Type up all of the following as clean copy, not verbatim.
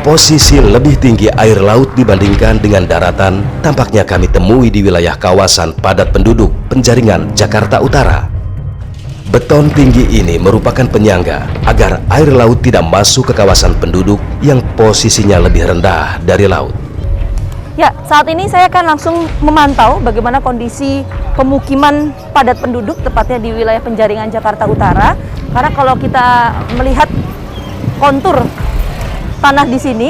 Posisi lebih tinggi air laut dibandingkan dengan daratan tampaknya kami temui di wilayah kawasan padat penduduk Penjaringan, Jakarta Utara. Beton tinggi ini merupakan penyangga agar air laut tidak masuk ke kawasan penduduk yang posisinya lebih rendah dari laut. Ya, saat ini saya akan langsung memantau bagaimana kondisi pemukiman padat penduduk, tepatnya di wilayah Penjaringan, Jakarta Utara. Karena kalau kita melihat kontur tanah di sini,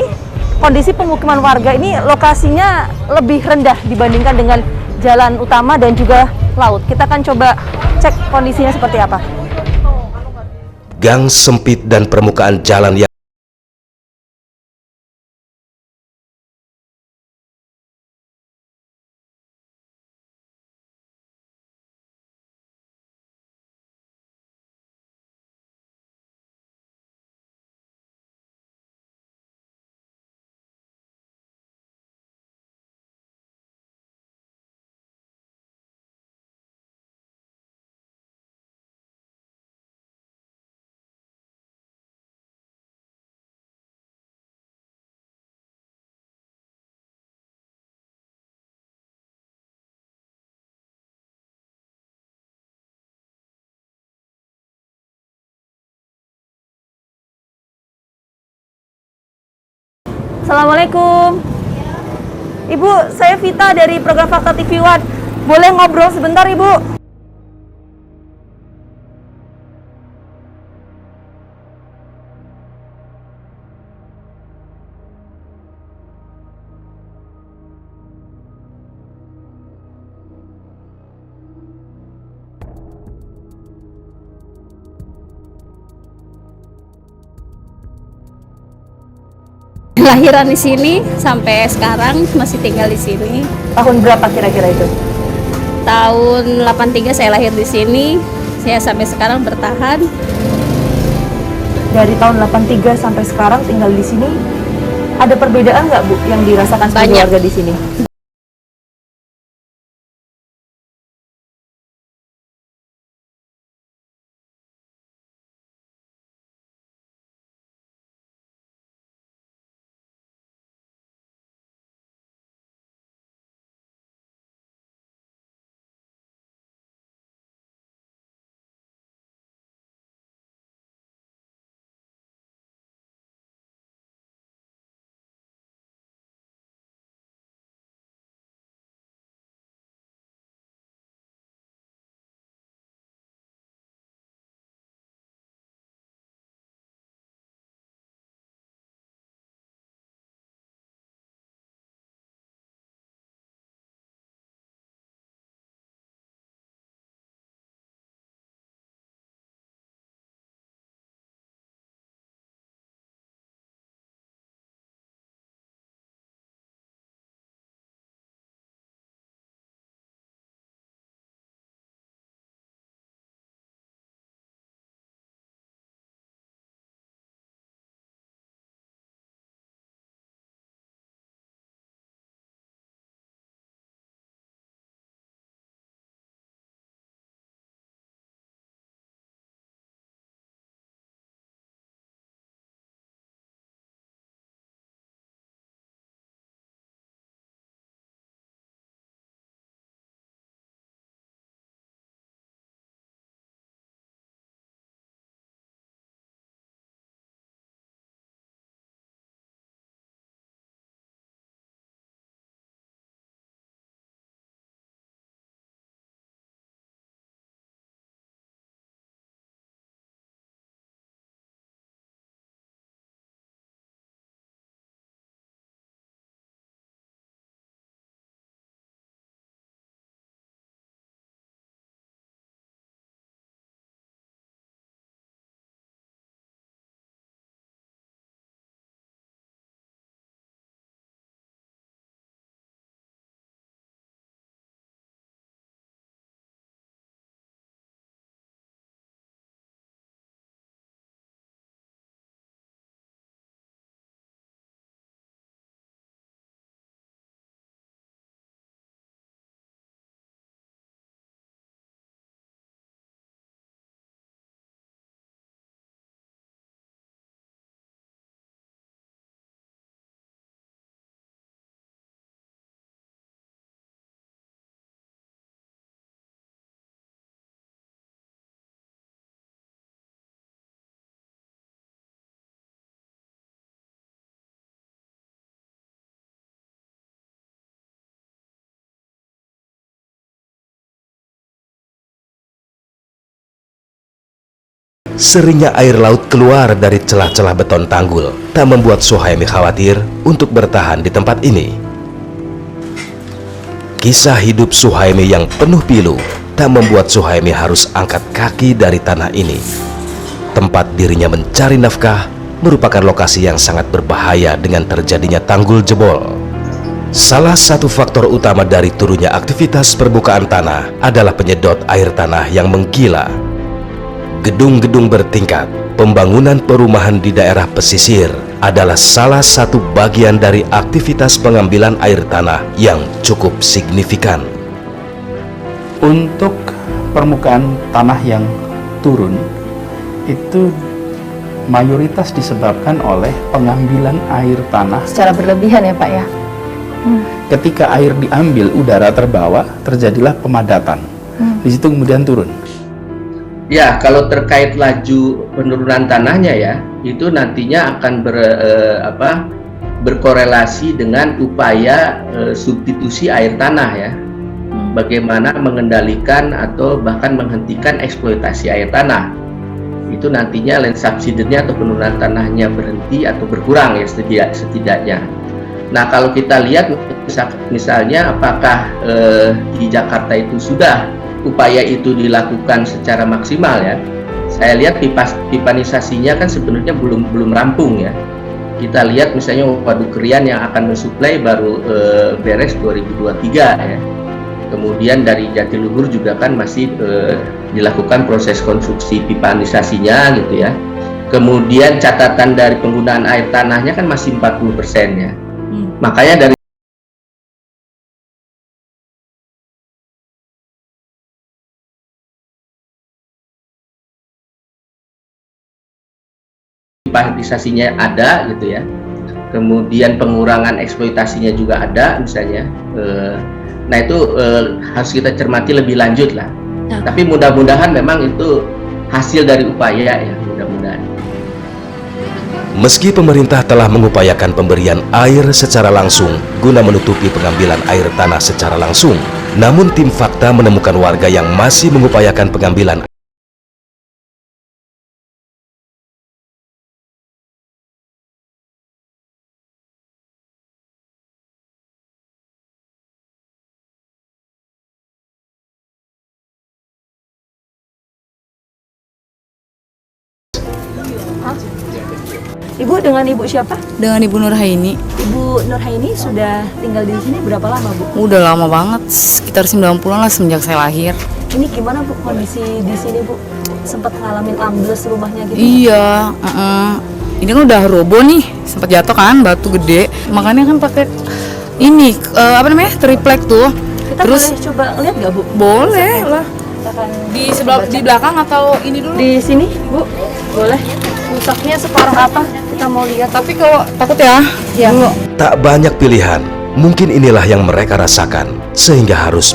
kondisi pemukiman warga ini lokasinya lebih rendah dibandingkan dengan jalan utama dan juga laut. Kita akan coba cek kondisinya seperti apa. Gang sempit dan permukaan jalan yang Assalamualaikum. Ibu, saya Vita dari program Fakta TV One. Boleh ngobrol sebentar, Ibu? Lahiran di sini sampai sekarang masih tinggal di sini. Tahun berapa kira-kira itu? Tahun 83 saya lahir di sini. Saya sampai sekarang bertahan. Dari tahun 83 sampai sekarang tinggal di sini. Ada perbedaan nggak, Bu, yang dirasakan sebagai Banyak. warga di sini? Seringnya air laut keluar dari celah-celah beton tanggul tak membuat Suhaimi khawatir untuk bertahan di tempat ini. Kisah hidup Suhaimi yang penuh pilu tak membuat Suhaimi harus angkat kaki dari tanah ini. Tempat dirinya mencari nafkah merupakan lokasi yang sangat berbahaya dengan terjadinya tanggul jebol. Salah satu faktor utama dari turunnya aktivitas permukaan tanah adalah penyedot air tanah yang menggila. Gedung-gedung bertingkat, pembangunan perumahan di daerah pesisir adalah salah satu bagian dari aktivitas pengambilan air tanah yang cukup signifikan. Untuk permukaan tanah yang turun, itu mayoritas disebabkan oleh pengambilan air tanah. Secara berlebihan ya Pak ya? Ketika air diambil, udara terbawa, terjadilah pemadatan. Di situ kemudian turun. Ya, kalau terkait laju penurunan tanahnya ya, itu nantinya akan berkorelasi dengan upaya substitusi air tanah ya. Bagaimana mengendalikan atau bahkan menghentikan eksploitasi air tanah. Itu nantinya land subsidence-nya atau penurunan tanahnya berhenti atau berkurang ya setidaknya. Nah, kalau kita lihat misalnya apakah di Jakarta itu sudah upaya itu dilakukan secara maksimal ya. Saya lihat pipanisasinya kan sebenarnya belum rampung ya. Kita lihat misalnya Waduk Krian yang akan mensuplai baru beres 2023 ya. Kemudian dari Jatiluhur juga kan masih dilakukan proses konstruksi pipanisasinya gitu ya. Kemudian catatan dari penggunaan air tanahnya kan masih 40% ya. Makanya dari pipanisasinya ada gitu ya, kemudian pengurangan eksploitasinya juga ada misalnya, nah itu harus kita cermati lebih lanjut lah. Tapi mudah-mudahan memang itu hasil dari upaya ya, mudah-mudahan. Meski pemerintah telah mengupayakan pemberian air secara langsung guna menutupi pengambilan air tanah secara langsung, namun tim fakta menemukan warga yang masih mengupayakan pengambilan Ibu dengan Ibu siapa? Dengan Ibu Nurhaini. Ibu Nurhaini sudah tinggal di sini berapa lama Bu? Udah lama banget, sekitar 90-an lah semenjak saya lahir. Ini gimana Bu kondisi di sini Bu? Sempat ngalamin ambles rumahnya gitu? Iya, ini kan udah roboh nih, sempat jatuh kan batu gede. Makanya kan pakai ini triplek tuh. Kita boleh coba lihat nggak Bu? Boleh lah. Kita akan Di belakang atau ini dulu? di sini Bu, boleh. Rusaknya separah apa? Kita mau lihat. Tapi kalau takut ya. Ya. tak banyak pilihan. Mungkin inilah yang mereka rasakan sehingga harus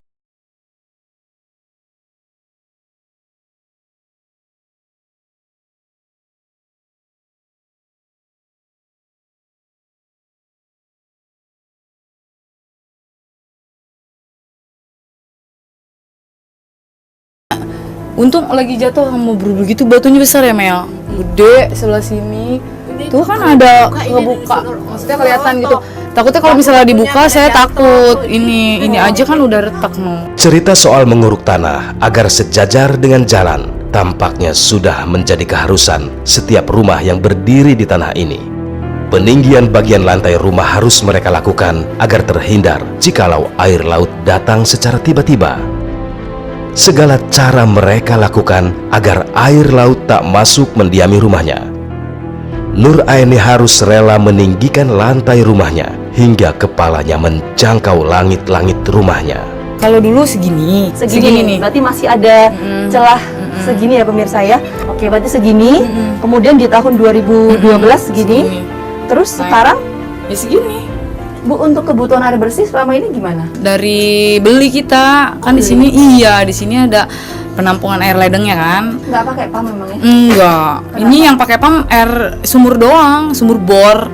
Untung lagi jatuh mau berubah gitu, batunya besar ya Mel, gede sebelah sini. Tuh kan ada ngebuka, maksudnya kelihatan gitu. Takutnya kalau misalnya dibuka saya takut. Ini aja kan udah retak no. cerita soal menguruk tanah agar sejajar dengan jalan tampaknya sudah menjadi keharusan setiap rumah yang berdiri di tanah ini. Peninggian bagian lantai rumah harus mereka lakukan agar terhindar jikalau air laut datang secara tiba-tiba. Segala cara mereka lakukan agar air laut tak masuk mendiami rumahnya. Nuraini harus rela meninggikan lantai rumahnya hingga kepalanya menjangkau langit-langit rumahnya. Kalau dulu segini nih. Berarti masih ada celah segini ya pemirsa ya. Oke, berarti segini. Kemudian di tahun 2012 segini. Terus sekarang Ya segini. Bu, untuk kebutuhan air bersih selama ini gimana? Dari beli kita kan di sini, di sini ada penampungan air ledengnya kan. Nggak pakai pam memang ya? Enggak. Kenapa? Ini yang pakai pam air sumur doang, sumur bor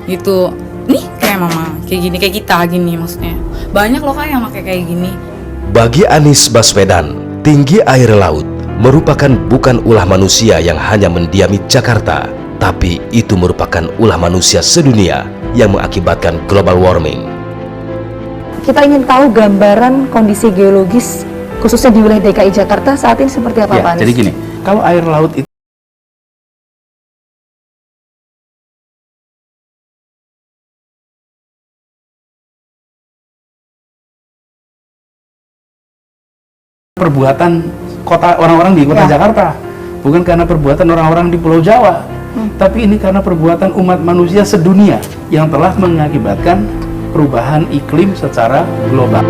gitu. Nih kayak mama, kayak kita gini maksudnya. Banyak loh Kak yang pakai kayak gini. Bagi Anies Baswedan, tinggi air laut merupakan bukan ulah manusia yang hanya mendiami Jakarta, tapi itu merupakan ulah manusia sedunia yang mengakibatkan global warming. Kita ingin tahu gambaran kondisi geologis khususnya di wilayah DKI Jakarta saat ini seperti apa, Ya, Pak Anies? jadi gini, kalau air laut itu perbuatan kota orang-orang di kota Jakarta, bukan karena perbuatan orang-orang di Pulau Jawa, tapi ini karena perbuatan umat manusia sedunia yang telah mengakibatkan perubahan iklim secara global.